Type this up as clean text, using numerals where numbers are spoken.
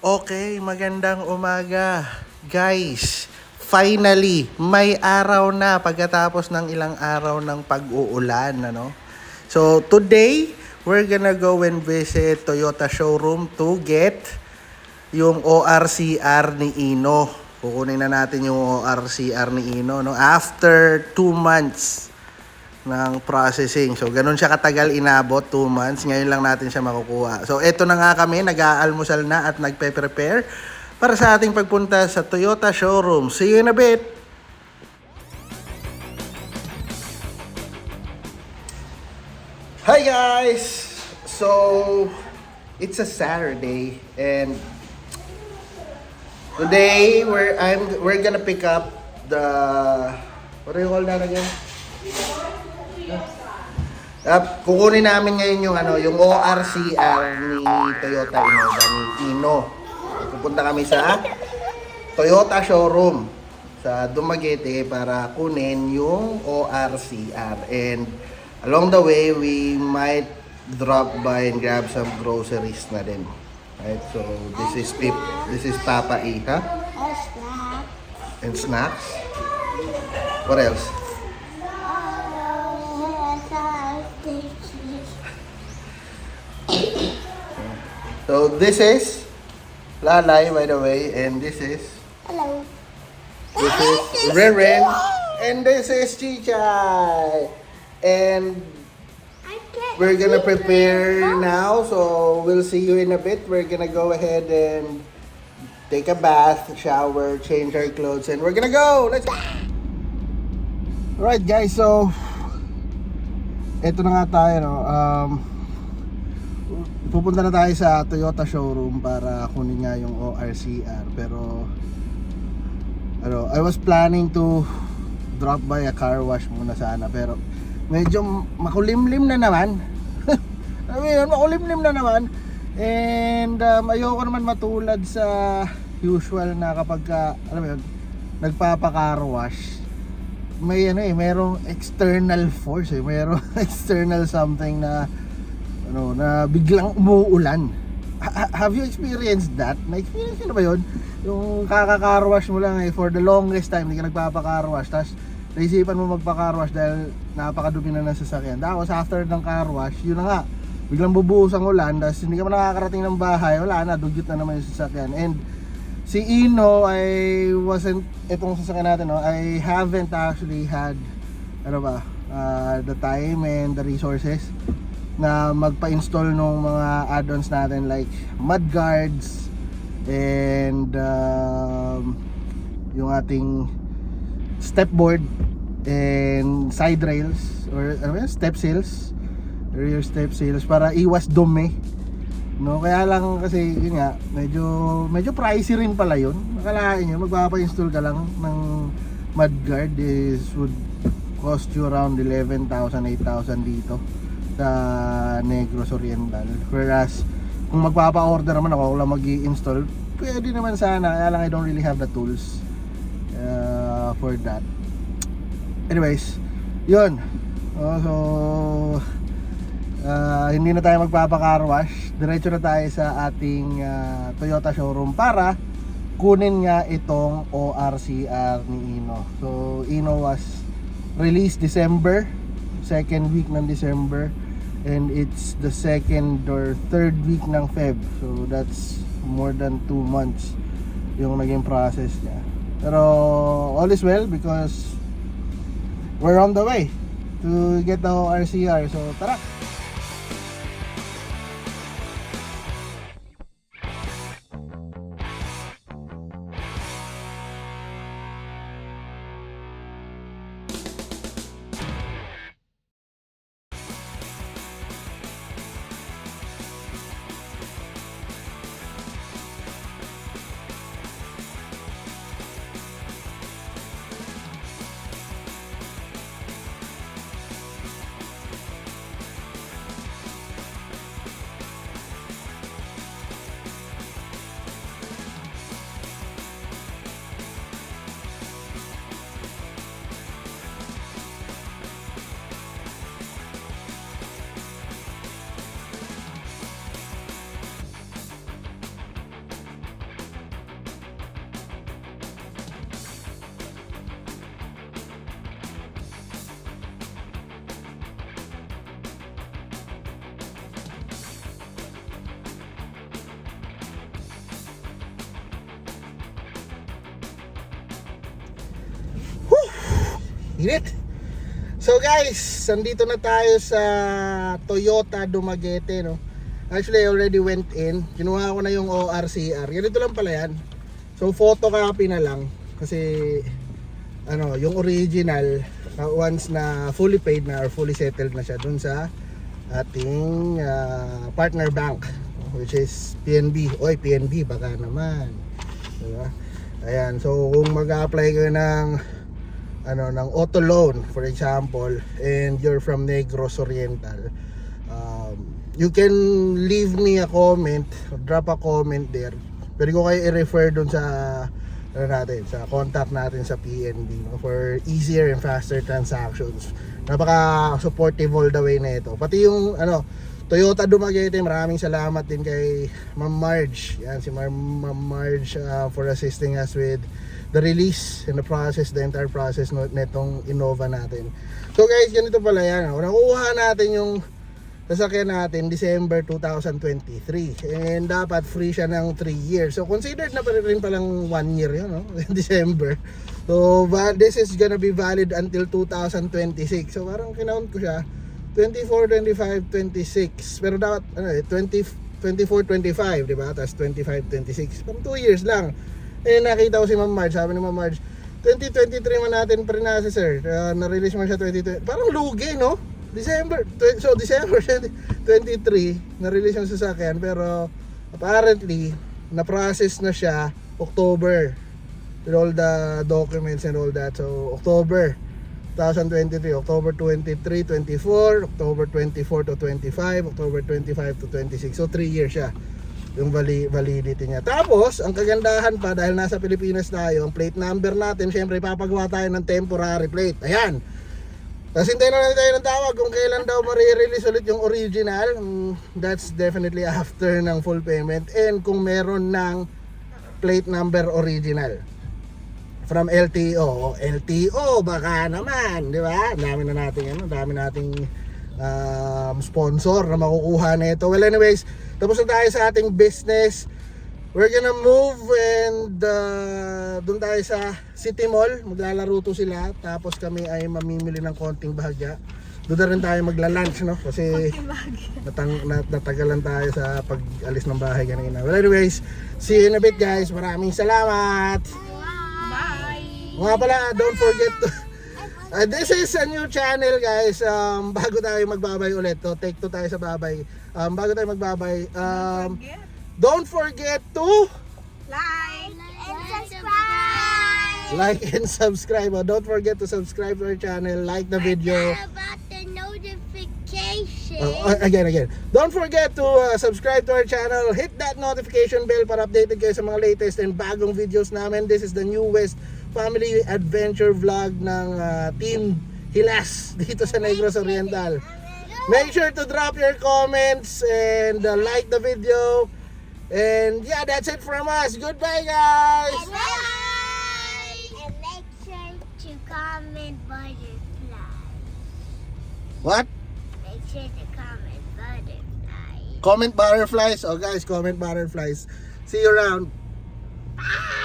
Okay, magandang umaga. Guys, finally, may araw na pagkatapos ng ilang araw ng pag-uulan, ano? So, today, we're gonna go and visit Toyota showroom to get yung ORCR ni Ino. Kukunin na natin yung ORCR ni Ino, no? After 2 months ng processing. So, ganun siya katagal inabot, 2 months. Ngayon lang natin siya makukuha. So, eto na nga kami, nag-aalmusal na at nagpe-prepare para sa ating pagpunta sa Toyota showroom. See you in a bit! Hi guys! So, it's a Saturday and today we're gonna pick up the, what do you call that again? Kukunin namin ngayon yung ORCR ni Toyota Innova ni Ino. Pupunta kami sa Toyota showroom sa Dumaguete para kunin yung ORCR, and along the way we might drop by and grab some groceries na din. Right? So this is Papa E, ha? And snacks. What else? So this is Lalay, by the way, and this is Reren, and this is Chichay. And we're gonna prepare now, so we'll see you in a bit. We're gonna go ahead and take a bath, shower, change our clothes, and we're gonna go. Let's go. Alright guys, so eto na nga tayo, no? Pupunta na tayo sa Toyota showroom para kunin nga yung ORCR. Pero I was planning to drop by a car wash muna sana, pero medyo makulimlim na naman. Makulimlim na naman. And ayoko naman matulad sa usual na kapag alam mo yun, nagpapa-car wash, may merong external force, merong external something na na biglang umuulan. Have you experienced that? Na-experience nyo na ba yun? Yung kaka-carwash mo lang for the longest time, hindi ka nagpapa-carwash, tapos naisipan mo magpa-carwash dahil napakadumi na ng sasakyan. Tapos after ng carwash, yun na nga, biglang bubuhos ang ulan, tapos hindi ka man nakakarating ng bahay, wala na, dugyot na naman yung sasakyan. And si Ino, itong sasakyan natin, I haven't actually had the time and the resources na magpa-install ng mga add-ons natin like mudguards and yung ating stepboard and side rails or step sails, rear step sails para iwas dumi, no? Kaya lang kasi yun nga, medyo pricey rin pala yun. Akalain nyo magpapa-install ka lang ng mudguard would cost you around 11,000, 8,000 dito sa Negros Oriental. Whereas kung magpapa-order naman ako lang mag-i-install, pwede naman sana, kaya lang I don't really have the tools for that. Anyways, yun. Hindi na tayo magpapa-car wash, diretso na tayo sa ating Toyota showroom para kunin nga itong ORCR ni Ino. So Ino was released December, second week ng December, and it's the second or third week ng Feb. So that's more than 2 months yung naging process niya. Pero all is well because we're on the way to get the RCR. So tara! Init! So guys, nandito na tayo sa Toyota Dumaguete, no? Actually, I already went in. Kinuha ko na yung ORCR. Ganito lang pala yan. So, photocopy na lang. Kasi, yung original, once na fully paid na or fully settled na siya dun sa ating partner bank, which is PNB. Oy, PNB, baka naman. Diba? Ayan, so kung mag-apply kayo ng ng auto loan, for example, and you're from Negros Oriental, you can leave me a comment, drop a comment there. Pwede ko kayo i-refer dun sa sa contact natin sa PNB, no, for easier and faster transactions. Napaka supportive all the way na ito. Pati yung Toyota Dumaguete, maraming salamat din kay Ma'am Marge. Yan, si Ma'am Marge for assisting us with the release and the process, the entire process netong Innova natin. So guys, ganito pala yan. Nakuha natin yung sasakyan natin December 2023 and dapat free siya ng 3 years. So considered na rin palang 1 year yun, no? December. So this is gonna be valid until 2026. So parang kinount ko siya 24, 25, 26. Pero dapat 24, 25, di ba? Tapos 25, 26. Parang 2 years lang. Eh nakita ko si Ma'am Marge, sabi ni Ma'am Marge, 2023 man natin pre-nasa sir. Na-release man siya 2020. Parang lugi, no? December 2023 na-release yung sasakyan, pero apparently na-process na siya October with all the documents and all that. So October 2023, October 23, 24, October 24 to 25, October 25 to 26. So 3 years siya yung validity niya. Tapos ang kagandahan pa, dahil nasa Pilipinas tayo, ang plate number natin, syempre papagawa tayo ng temporary plate. Ayan. Tapos hintayin na lang tayo ng tawag kung kailan daw marirelease ulit yung original. That's definitely after ng full payment. And kung meron ng plate number original from LTO. LTO, baka naman, di ba? Dami nating sponsor na makukuha na ito. Well anyways, tapos na tayo sa ating business. We're gonna move and doon tayo sa City Mall. Maglalaro to sila. Tapos kami ay mamimili ng konting bahagya. Doon na rin tayo magla-lunch, no? Kasi natagalan tayo sa pag-alis ng bahay kanina. Well anyways, see you in a bit guys. Maraming salamat. Bye! Mga pala, don't forget to this is a new channel guys. Bago tayo magbabay ulit, take 2 tayo sa babay. Bago tayo magbabay, don't forget to Like and subscribe. like and subscribe. Don't forget to subscribe to our channel, like the video. About the notification. Again. Don't forget to subscribe to our channel. Hit that notification bell para updated kayo sa mga latest and bagong videos namin. This is the newest family adventure vlog ng Team Hilas dito sa Negros Oriental. Make sure to drop your comments and like the video. And yeah, that's it from us. Goodbye guys. And make sure to comment butterfly. What? Make sure to comment butterfly. Comment butterflies. Oh guys, comment butterflies. See you around. Bye.